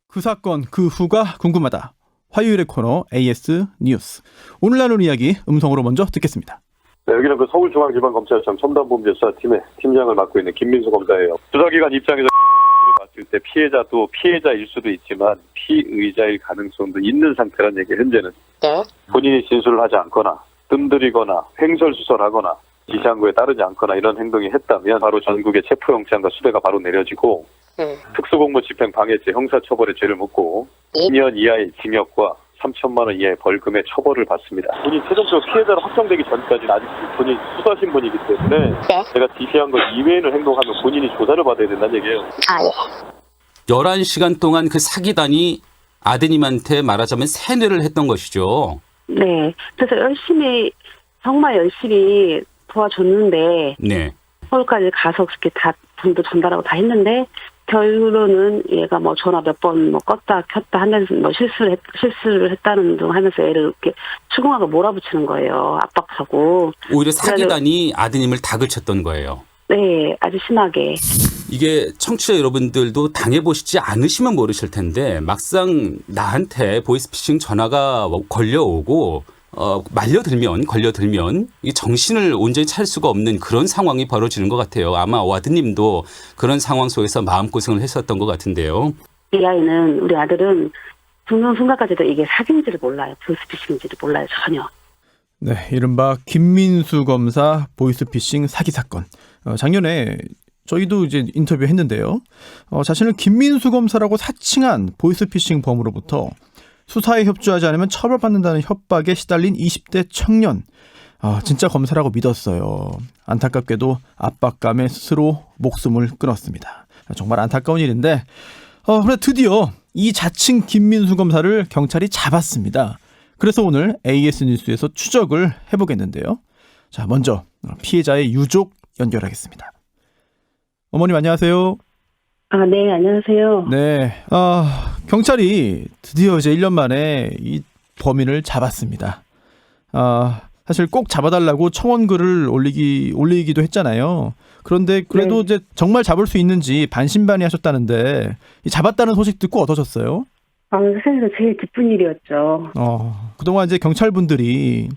그 사건 그 후가 궁금하다. 화요일의 코너 AS 뉴스. 오늘 나눌 이야기 음성으로 먼저 듣겠습니다. 네, 여기는 그 서울중앙지방검찰청 첨단범죄수사팀의 팀장을 맡고 있는 김민수 검사예요. 수사기관 입장에서 봤을 때 피해자도 피해자일 수도 있지만 피의자일 가능성도 있는 상태란 얘기. 현재는 본인이 진술을 하지 않거나 뜸들이거나 횡설수설하거나 지시한 거에 따르지 않거나 이런 행동이 했다면 바로 전국의 체포영장과 수배가 바로 내려지고 특수공무 집행 방해죄 형사처벌의 죄를 묻고 2년 이하의 징역과 3천만 원 이하의 벌금의 처벌을 받습니다. 본인 최종적으로 피해자로 확정되기 전까지는 아직 본인 수사 신분이기 때문에 제가 지시한 것 이외에는 행동하면 본인이 조사를 받아야 된다는 얘기예요. 11시간 동안 그 사기단이 아드님한테 말하자면 세뇌를 했던 것이죠. 네. 그래서 정말 열심히 도와줬는데 네. 서울까지 가서 그렇게 다 돈도 전달하고 다 했는데 결론은 얘가 뭐 전화 몇 번 뭐 껐다 켰다 하면서 뭐 실수를 했다는 등 하면서 애를 이렇게 추궁하고 몰아붙이는 거예요. 압박하고. 오히려 사기단이 아드님을 다그쳤던 거예요. 네, 아주 심하게. 이게 청취자 여러분들도 당해보시지 않으시면 모르실 텐데 막상 나한테 보이스피싱 전화가 걸려오고 걸려들면 이 정신을 온전히 차릴 수가 없는 그런 상황이 벌어지는 것 같아요. 아마 아드님도 그런 상황 속에서 마음고생을 했었던 것 같은데요. 우리 아들은 순간순간까지도 이게 사기인지를 몰라요. 보이스피싱인지를 몰라요. 전혀. 네, 이른바 김민수 검사 보이스피싱 사기 사건. 작년에 저희도 이제 인터뷰했는데요. 자신을 김민수 검사라고 사칭한 보이스피싱 범으로부터 수사에 협조하지 않으면 처벌받는다는 협박에 시달린 20대 청년. 진짜 검사라고 믿었어요. 안타깝게도 압박감에 스스로 목숨을 끊었습니다. 정말 안타까운 일인데 그런데 드디어 이 자칭 김민수 검사를 경찰이 잡았습니다. 그래서 오늘 AS 뉴스에서 추적을 해보겠는데요. 자, 먼저 피해자의 유족 연결하겠습니다. 어머님 안녕하세요. 네, 안녕하세요. 네, 경찰이 드디어 이제 1년 만에 이 범인을 잡았습니다. 사실 꼭 잡아달라고 청원글을 올리기도 했잖아요. 그런데 그래도 이제 정말 잡을 수 있는지 반신반의하셨다는데 잡았다는 소식 듣고 어떠셨어요? 사실은 제일 기쁜 일이었죠. 그동안 이제 경찰분들이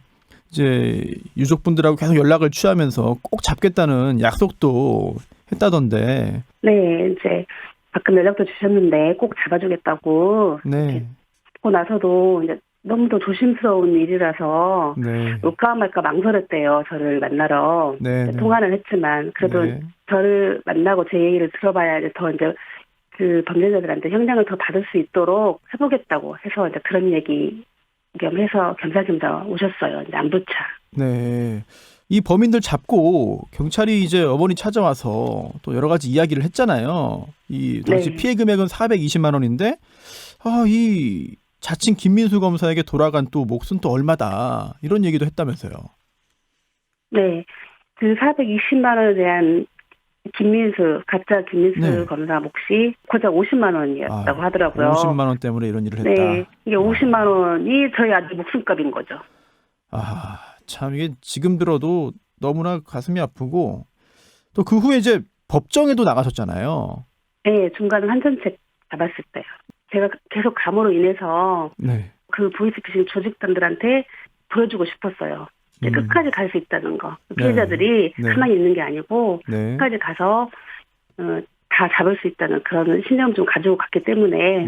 이제 유족분들하고 계속 연락을 취하면서 꼭 잡겠다는 약속도 했다던데. 네, 이제 가끔 연락도 주셨는데 꼭 잡아주겠다고. 네. 듣고 나서도 이제 너무도 조심스러운 일이라서 올까 말까 망설였대요. 저를 만나러. 네. 통화는 했지만 그래도 저를 만나고 제 얘기를 들어봐야 더 이제 그 범죄자들한테 형량을 더 받을 수 있도록 해보겠다고 해서 이제 그런 얘기 겸해서 겸사겸사 오셨어요. 이제 안부차. 네. 이 범인들 잡고 경찰이 이제 어머니 찾아와서 또 여러 가지 이야기를 했잖아요. 이 당시 피해 금액은 420만 원인데 이 자칭 김민수 검사에게 돌아간 또 몫은 또 얼마다 이런 얘기도 했다면서요. 네. 그 420만 원에 대한 가짜 김민수 검사 몫이 고작 50만 원이었다고 하더라고요. 50만 원 때문에 이런 일을 했다. 네. 이게 50만 원이 저희 아들 목숨값인 거죠. 참 이게 지금 들어도 너무나 가슴이 아프고 또 그 후에 이제 법정에도 나가셨잖아요. 네, 중간에 한전책 잡았을 때요. 제가 계속 감으로 인해서 그 보이스피싱 조직단들한테 보여주고 싶었어요. 끝까지 갈 수 있다는 거. 피해자들이 가만히 있는 게 아니고 끝까지 가서 다 잡을 수 있다는 그런 신념을 좀 가지고 갔기 때문에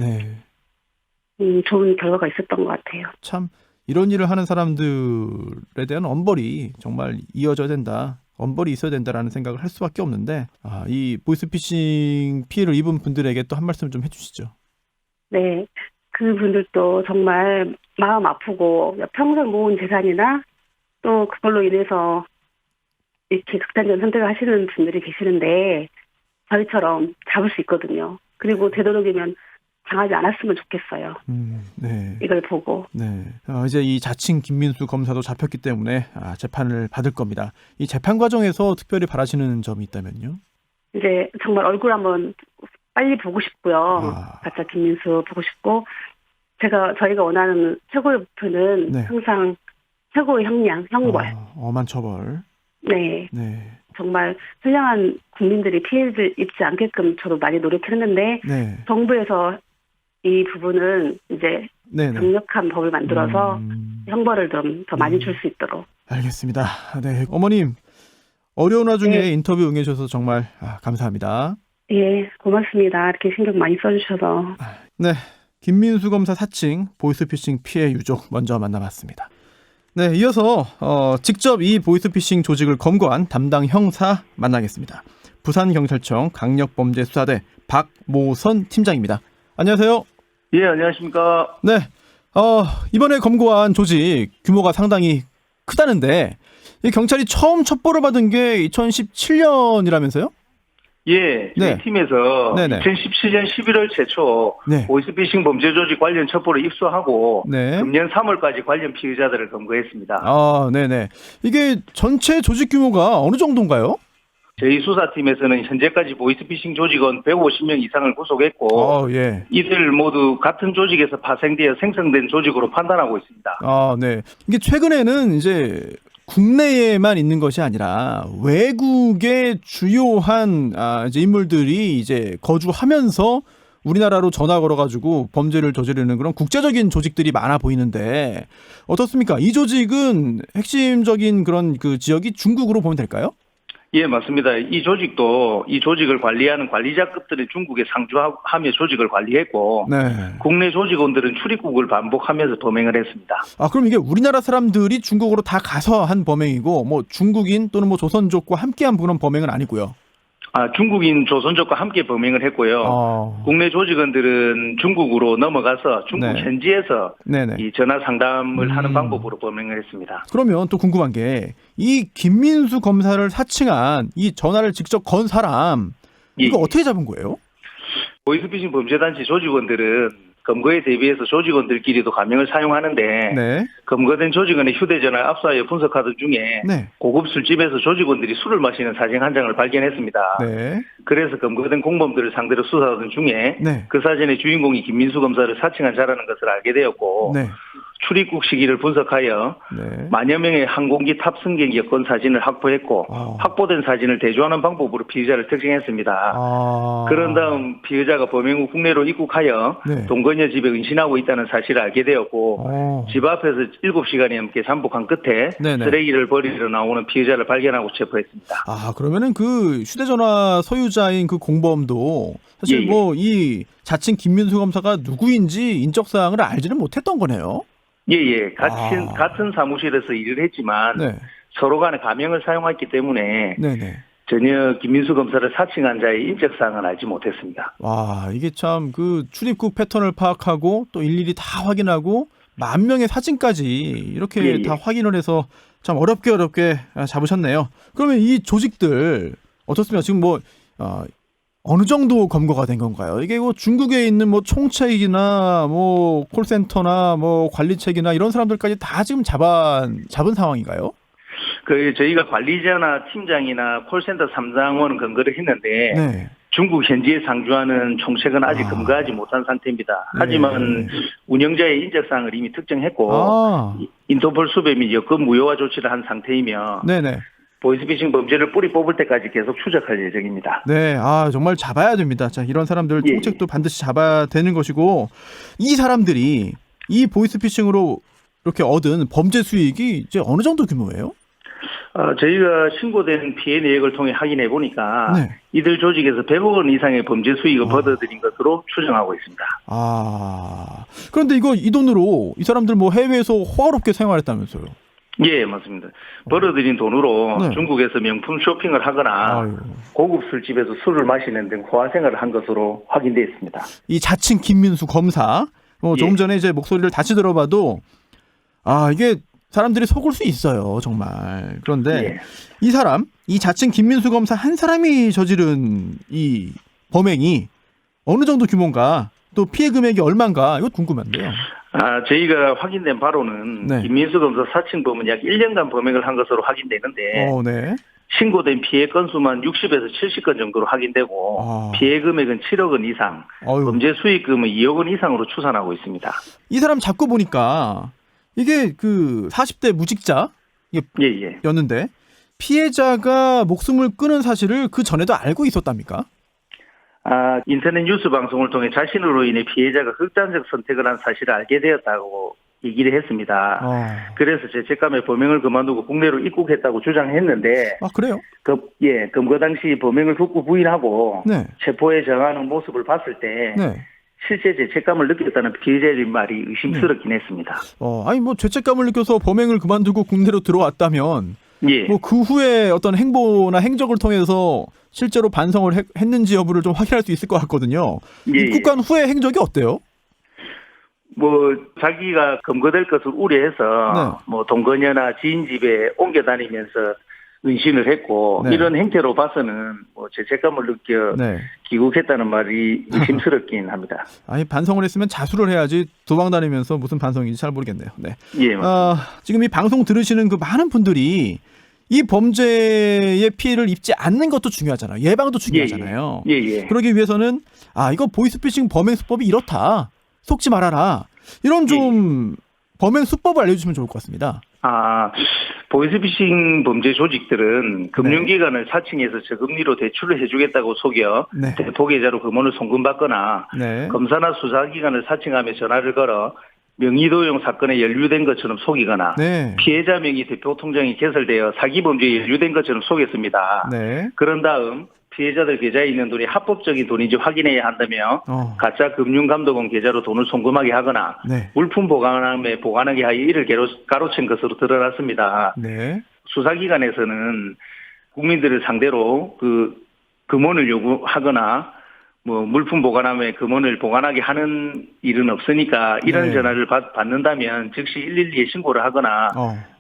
좋은 결과가 있었던 것 같아요. 참 이런 일을 하는 사람들에 대한 엄벌이 정말 이어져야 된다. 엄벌이 있어야 된다라는 생각을 할 수밖에 없는데 이 보이스피싱 피해를 입은 분들에게 또 한 말씀 좀 해주시죠. 네. 그분들도 정말 마음 아프고 평생 모은 재산이나 또 그걸로 인해서 이렇게 극단적인 선택을 하시는 분들이 계시는데 저희처럼 잡을 수 있거든요. 그리고 되도록이면 당하지 않았으면 좋겠어요. 이걸 보고. 네. 이제 이 자칭 김민수 검사도 잡혔기 때문에 재판을 받을 겁니다. 이 재판 과정에서 특별히 바라시는 점이 있다면요? 이제 정말 얼굴 한번 빨리 보고 싶고요. 가짜 김민수 보고 싶고 저희가 원하는 최고의 목표는 항상 최고의 형벌. 엄한 처벌. 네. 정말 선량한 국민들이 피해를 입지 않게끔 저도 많이 노력했는데 네. 정부에서 이 부분은 이제 네네. 강력한 법을 만들어서 형벌을 좀 더 많이 줄 수 있도록. 알겠습니다. 네, 어머님 어려운 와중에 네. 인터뷰 응해주셔서 정말 감사합니다. 예, 고맙습니다. 이렇게 신경 많이 써주셔서. 네, 김민수 검사 사칭 보이스피싱 피해 유족 먼저 만나봤습니다. 네, 이어서 직접 이 보이스피싱 조직을 검거한 담당 형사 만나겠습니다. 부산경찰청 강력범죄수사대 박모선 팀장입니다. 안녕하세요. 예, 안녕하십니까. 네, 이번에 검거한 조직 규모가 상당히 크다는데 이 경찰이 처음 첩보를 받은 게 2017년이라면서요? 예, 저희 네. 팀에서 네네. 2017년 11월 최초 네. 보이스피싱 범죄 조직 관련 첩보를 입수하고 네. 금년 3월까지 관련 피의자들을 검거했습니다. 네네. 이게 전체 조직 규모가 어느 정도인가요? 저희 수사팀에서는 현재까지 보이스피싱 조직원 150명 이상을 구속했고 예. 이들 모두 같은 조직에서 파생되어 생성된 조직으로 판단하고 있습니다. 네. 이게 최근에는 이제 국내에만 있는 것이 아니라 외국의 주요한 이제 인물들이 이제 거주하면서 우리나라로 전화 걸어가지고 범죄를 저지르는 그런 국제적인 조직들이 많아 보이는데 어떻습니까? 이 조직은 핵심적인 그런 그 지역이 중국으로 보면 될까요? 예, 맞습니다. 이 조직을 관리하는 관리자급들이 중국에 상주하며 조직을 관리했고, 네. 국내 조직원들은 출입국을 반복하면서 범행을 했습니다. 그럼 이게 우리나라 사람들이 중국으로 다 가서 한 범행이고, 뭐 중국인 또는 뭐 조선족과 함께한 그런 범행은 아니고요. 중국인 조선족과 함께 범행을 했고요. 국내 조직원들은 중국으로 넘어가서 중국 네. 현지에서 네네. 이 전화 상담을 하는 방법으로 범행을 했습니다. 그러면 또 궁금한 게 이 김민수 검사를 사칭한 이 전화를 직접 건 사람 이거 예. 어떻게 잡은 거예요? 보이스피싱 범죄단체 조직원들은 검거에 대비해서 조직원들끼리도 가명을 사용하는데 네. 검거된 조직원의 휴대전화를 압수하여 분석하던 중에 네. 고급 술집에서 조직원들이 술을 마시는 사진 한 장을 발견했습니다. 네. 그래서 검거된 공범들을 상대로 수사하던 중에 네. 그 사진의 주인공이 김민수 검사를 사칭한 자라는 것을 알게 되었고 네. 출입국 시기를 분석하여 네. 만여 명의 항공기 탑승객 여권 사진을 확보했고 확보된 사진을 대조하는 방법으로 피의자를 특정했습니다. 그런 다음 피의자가 범행 후 국내로 입국하여 네. 동거녀 집에 은신하고 있다는 사실을 알게 되었고 집 앞에서 7시간이 넘게 잠복한 끝에 네네. 쓰레기를 버리러 나오는 피의자를 발견하고 체포했습니다. 그러면은 그 휴대전화 소유자인 그 공범도 사실 예. 뭐 이 자칭 김민수 검사가 누구인지 인적 사항을 알지는 못했던 거네요. 예. 같은 사무실에서 일을 했지만 네. 서로 간에 가명을 사용했기 때문에 네네. 전혀 김민수 검사를 사칭한 자의 인적 사항은 알지 못했습니다. 이게 참 그 출입국 패턴을 파악하고 또 일일이 다 확인하고 10,000명의 사진까지 이렇게 예. 다 확인을 해서 참 어렵게 잡으셨네요. 그러면 이 조직들 어떻습니까? 지금 뭐 어느 정도 검거가 된 건가요? 이게 뭐 중국에 있는 뭐 총책이나 뭐 콜센터나 뭐 관리책이나 이런 사람들까지 다 지금 잡은 상황인가요? 저희가 관리자나 팀장이나 콜센터 3장원은 검거를 했는데 네. 중국 현지에 상주하는 총책은 아직 검거하지 못한 상태입니다. 하지만 운영자의 인적사항을 이미 특정했고 인터폴 수배 및 여권 무효화 조치를 한 상태이며 네네. 보이스피싱 범죄를 뿌리 뽑을 때까지 계속 추적할 예정입니다. 네, 정말 잡아야 됩니다. 자, 이런 사람들 총책도 반드시 잡아야 되는 것이고 이 사람들이 이 보이스피싱으로 이렇게 얻은 범죄 수익이 이제 어느 정도 규모예요? 저희가 신고된 피해 내역을 통해 확인해 보니까 네. 이들 조직에서 100억 원 이상의 범죄 수익을 벌어들인 것으로 추정하고 있습니다. 그런데 이 돈으로 이 사람들 뭐 해외에서 호화롭게 생활했다면서요? 예, 맞습니다. 벌어들인 돈으로 네. 중국에서 명품 쇼핑을 하거나 고급 술집에서 술을 마시는 등 호화 생활을 한 것으로 확인되어 있습니다. 이 자칭 김민수 검사, 조금 전에 이제 목소리를 다시 들어봐도 이게 사람들이 속을 수 있어요, 정말. 그런데 이 자칭 김민수 검사 한 사람이 저지른 이 범행이 어느 정도 규모인가, 또 피해 금액이 얼마인가, 이거 궁금한데요. 저희가 확인된 바로는 김민수 검사 사칭범은 약 1년간 범행을 한 것으로 확인되는데 네. 신고된 피해 건수만 60에서 70건 정도로 확인되고 피해 금액은 7억 원 이상, 범죄 수익금은 2억 원 이상으로 추산하고 있습니다. 이 사람 잡고 보니까 이게 그 40대 무직자 였는데 피해자가 목숨을 끊은 사실을 그 전에도 알고 있었답니까? 인터넷 뉴스 방송을 통해 자신으로 인해 피해자가 극단적 선택을 한 사실을 알게 되었다고 얘기를 했습니다. 그래서 죄책감에 범행을 그만두고 국내로 입국했다고 주장했는데, 그래요? 검거 당시 범행을 극구 부인하고 네. 체포에 정하는 모습을 봤을 때 네. 실제 죄책감을 느꼈다는 피해자의 말이 의심스럽긴 했습니다. 죄책감을 느껴서 범행을 그만두고 국내로 들어왔다면, 예. 그 후에 어떤 행보나 행적을 통해서 실제로 반성을 했는지 여부를 좀 확인할 수 있을 것 같거든요. 입국한 후의 행적이 어때요? 자기가 검거될 것을 우려해서 동거녀나 지인 집에 옮겨 다니면서 은신을 했고, 이런 행태로 봐서는 죄책감을 느껴 귀국했다는 말이 의심스럽긴 합니다. 반성을 했으면 자수를 해야지 도망다니면서 무슨 반성인지 잘 모르겠네요. 네. 예. 지금 이 방송 들으시는 그 많은 분들이 이 범죄의 피해를 입지 않는 것도 중요하잖아요. 예방도 중요하잖아요. 예. 그러기 위해서는 이거 보이스피싱 범행 수법이 이렇다. 속지 말아라. 이런 좀 범행 수법을 알려주시면 좋을 것 같습니다. 보이스피싱 범죄 조직들은 금융기관을 사칭해서 저금리로 대출을 해주겠다고 속여 대포계좌로 금원을 송금받거나 검사나 수사기관을 사칭하며 전화를 걸어 명의도용 사건에 연루된 것처럼 속이거나 피해자 명의 대표통장이 개설되어 사기범죄에 연루된 것처럼 속였습니다. 그런 다음 피해자들 계좌에 있는 돈이 합법적인 돈인지 확인해야 한다며 가짜 금융감독원 계좌로 돈을 송금하게 하거나 물품 보관함에 보관하게 하여 이를 가로챈 것으로 드러났습니다. 수사기관에서는 국민들을 상대로 금원을 요구하거나 물품 보관함에 금원을 보관하게 하는 일은 없으니까 이런 전화를 받는다면 즉시 112에 신고를 하거나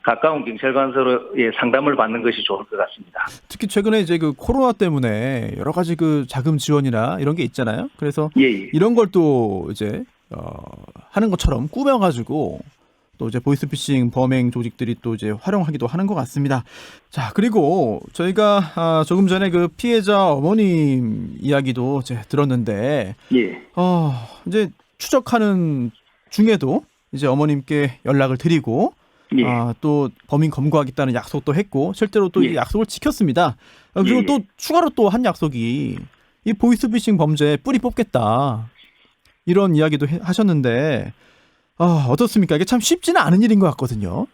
가까운 경찰관서에 상담을 받는 것이 좋을 것 같습니다. 특히 최근에 이제 코로나 때문에 여러 가지 자금 지원이나 이런 게 있잖아요. 그래서 이런 걸 또 이제 하는 것처럼 꾸며가지고 또 이제 보이스피싱 범행 조직들이 또 이제 활용하기도 하는 것 같습니다. 자, 그리고 저희가 조금 전에 그 피해자 어머님 이야기도 이제 들었는데, 이제 추적하는 중에도 이제 어머님께 연락을 드리고, 또 범인 검거하겠다는 약속도 했고, 실제로 또 이 약속을 지켰습니다. 그리고 또 추가로 또 한 약속이 이 보이스피싱 범죄에 뿌리 뽑겠다. 이런 이야기도 하셨는데, 어떻습니까? 이게 참 쉽지는 않은 일인 것 같거든요.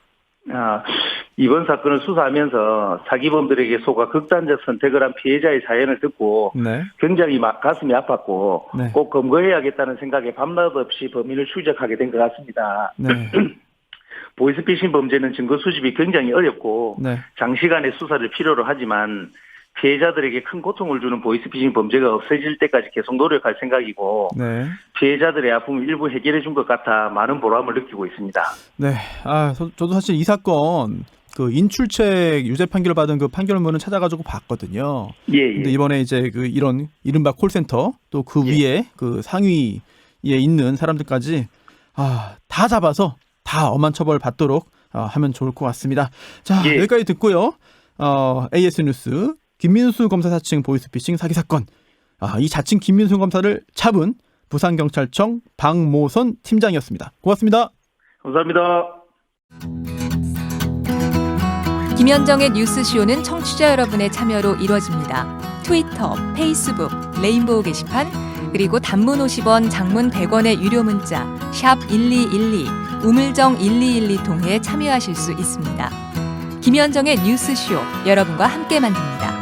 이번 사건을 수사하면서 사기범들에게 속아 극단적 선택을 한 피해자의 사연을 듣고 굉장히 가슴이 아팠고 꼭 검거해야겠다는 생각에 밤낮 없이 범인을 추적하게 된 것 같습니다. 보이스피싱 범죄는 증거 수집이 굉장히 어렵고 장시간의 수사를 필요로 하지만 피해자들에게 큰 고통을 주는 보이스피싱 범죄가 없어질 때까지 계속 노력할 생각이고 피해자들의 아픔을 일부 해결해 준 것 같아 많은 보람을 느끼고 있습니다. 저도 사실 이 사건 인출책 유죄 판결을 받은 그 판결문을 찾아가지고 봤거든요. 근데 이번에 이제 이런 이른바 콜센터 또 그 위에 그 상위에 있는 사람들까지 다 잡아서 다 엄한 처벌 받도록 하면 좋을 것 같습니다. 자, 여기까지 듣고요. AS 뉴스 김민수 검사 사칭 보이스피싱 사기 사건. 이 자칭 김민수 검사를 잡은 부산경찰청 박모선 팀장이었습니다. 고맙습니다. 감사합니다. 김현정의 뉴스쇼는 청취자 여러분의 참여로 이루어집니다. 트위터, 페이스북, 레인보우 게시판, 그리고 단문 50원, 장문 100원의 유료 문자 샵 1212, 우물정 1212 통해 참여하실 수 있습니다. 김현정의 뉴스쇼, 여러분과 함께 만듭니다.